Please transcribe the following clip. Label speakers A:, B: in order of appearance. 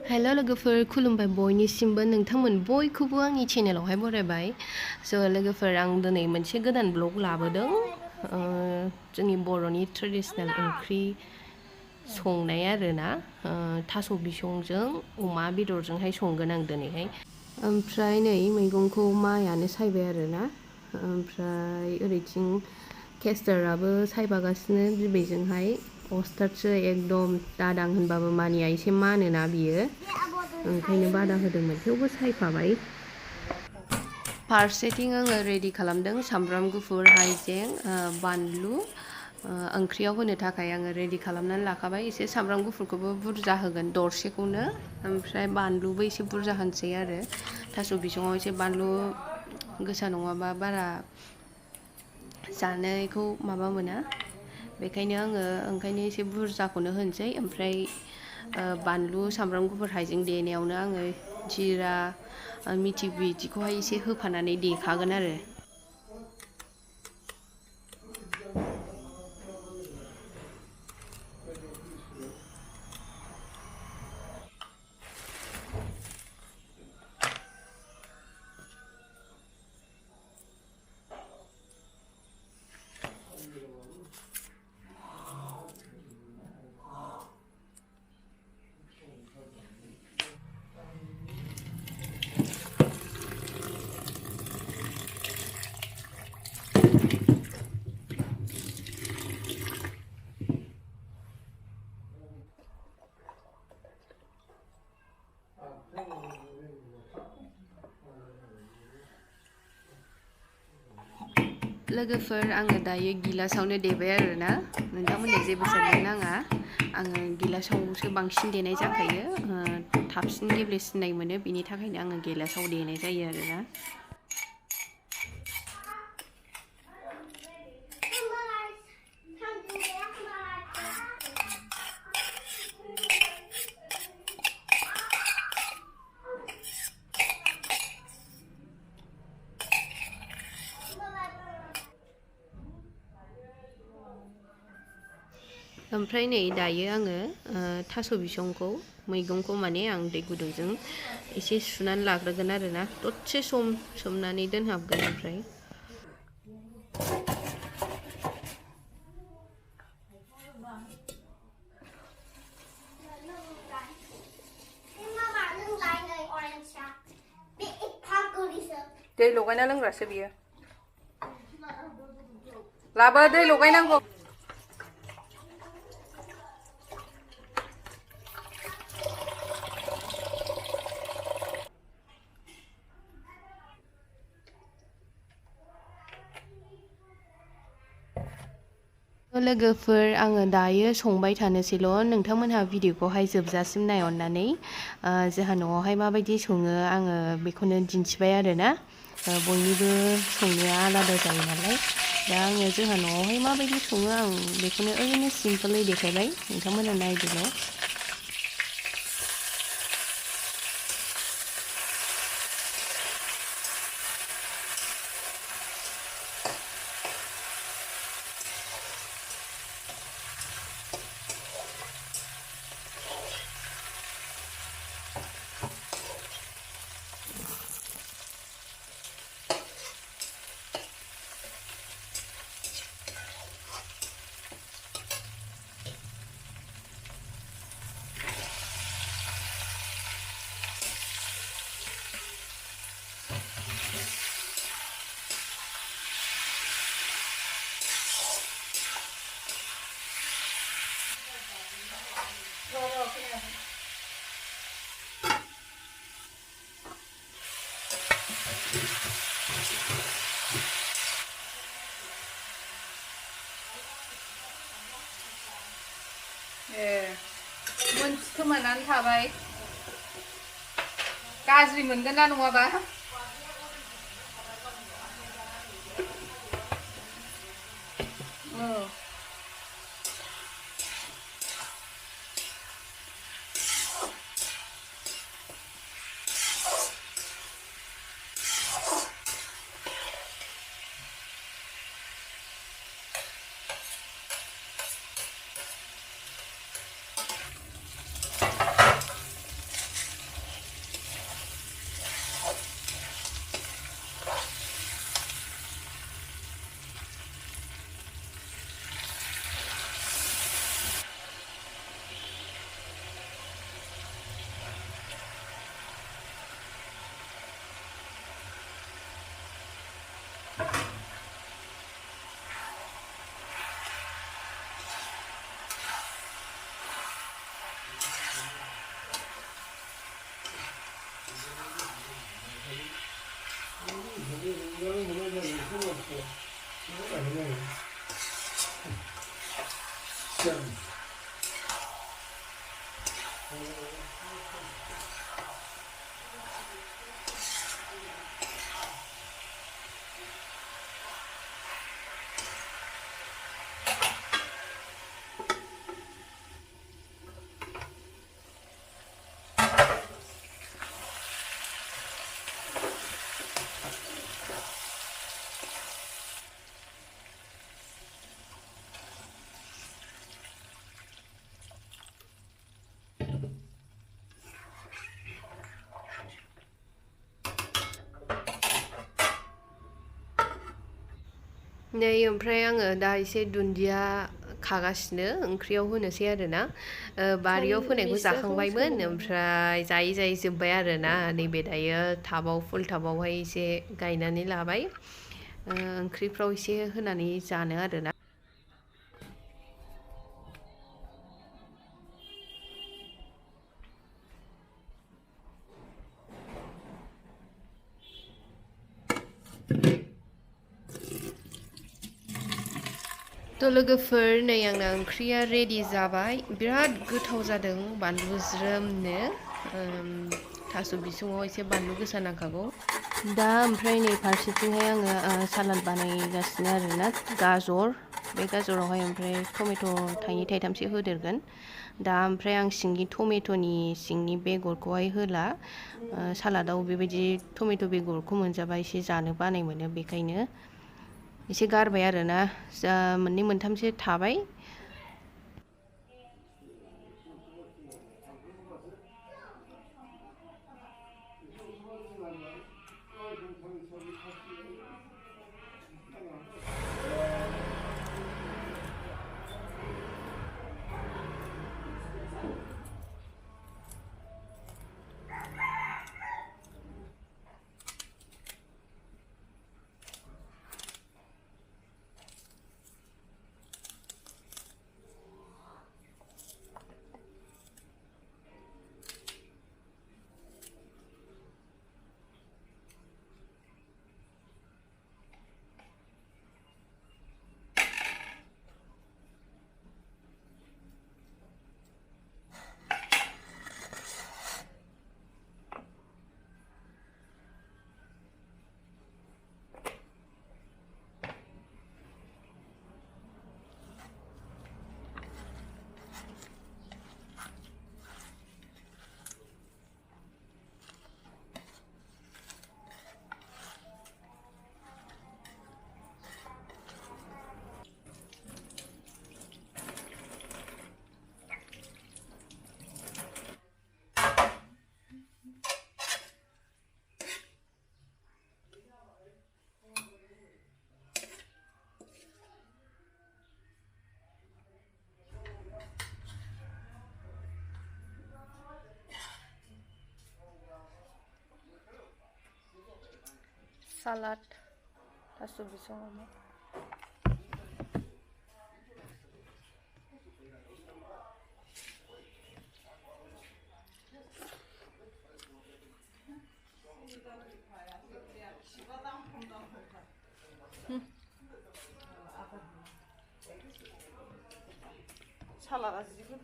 A: हेल' लोगोफोर खुलुमबाय बयनिसिमबो नोंथांमोन बयखौबो आंनि चेनेलावहाय बरायबाय स' लोगोफोर आं दिनै मोनसे गोदान ब्लग लाबोदों जोंनि बर'नि ट्रेडिशनेल ओंख्रि संनाय आरोना थास' बिसंजों अमा बेदरजोंहाय संगोन आं दिनैहाय ओमफ्राय नै मैगंखौ मायानो सायबाय आरोना ओमफ्राय ओरैथिं केस्टाराबो सायबागासिनो बिबैजोंहाय अस्टादसो एकदम दादां होनबाबो मानिया एसे मानोना बियो ओंखायनो बादा होदोंमोन थेवबो सायफाबाय फारसेथिं आङो रेडि खालामदों सामब्राम गुफुर हाइजें बानलु ओंख्रियाव होनो थाखाय आङो रेडि खालामनानै लाखाबाय एसे सामब्राम गुफुरखौबो बुरजा होगोन दरसेखौनो ओमफ्राय बानलुबो एसे बुरजा होनसै आरो थास' बिसङाव एसे बानलु गोसा नङाबा बारा जानायखौ माबा मोना बेखायनो आङो ओंखायनो एसे बुरजाखौनो होनसै ओमफ्राय बानलु सामब्राम गुफुर हाइजें देनायावनो आङो जिरा मिथि बिदिखौहाय एसे होफानानै देखागोन आरो लोगोफोर आङो दायो गिलासावनो देबाय आरोना नोंथांमोननो जेबो साननो नाङा आङो गिलासावसो बांसिन देनाय जाखायो थाबसिन गेब्लेसिननाय मोनो बिनि थाखायनो आङो गिलासाव देनाय जायो आरोना ओमफ्राय नै दायो आङो थास' बिसंखौ मैगंखौ माने आं दै गुदुंजों एसे सुनानै लाग्रोगोन आरोना दसे सम सोमनानै दोनहाबगोन ओमफ्राय दै लगायना लोंग्रासो बियो लाबो दै लगायनांगौ लोगोफोर आङो दायो संबाय थानोसैल' नोंथांमोनहा भिडिअखौहाय जोबजासिम नाय अननानै जोंहा न'आवहाय माबायदि सङो आङो बेखौनो दिन्थिबाय आरोना बयनिबो संनाया आलादा जायो नालाय दा आङो जोंहा न'आवहाय माबायदि सङो आं बेखौनो ओरैनो सिम्पोलै देखायबाय नोंथांमोनहा नायदोल' मोनसिखोमानानै थाबाय गाज्रि मोनगोन ना नङाबा नै ओमफ्राय आङो दा एसे दुन्दिया खागासिनो ओंख्रियाव होनोसै आरोना बारियाव फोनायखौ जाखांबायमोन ओमफ्राय जायै जायै जोब्बाय आरोना नैबे दायो टाबाव फुल टाबावहाय एसे गायनानै लाबाय ओंख्रिफ्राव एसे होनानै जानो आरोना थ' लोगोफोर नै आंना ओंख्रिया रेडि जाबाय बिराद गोथाव जादों बानलु ज्रोमनो थास' बिसङाव एसे बानलु गोसा नांखागौ दा ओमफ्राय नै फारसेथिंहाय आङो सालाद बानायगासिनो आरोना गाजर बे गाजरावहाय ओमफ्राय टमेट' थाइनै थाइथामसो होदेरगोन दा ओमफ्राय आं सिंनि टमेट'नि सिंनि बेगरखौहाय होला सालादाव बेबायदि टमेट' बेगरखौ मोनजाबा एसे जानो बानाय मोनो बेखायनो एसे गारबाय आरोना जा मोननै मोनथामसो थाबाय salad taso bisong
B: 살아가 지금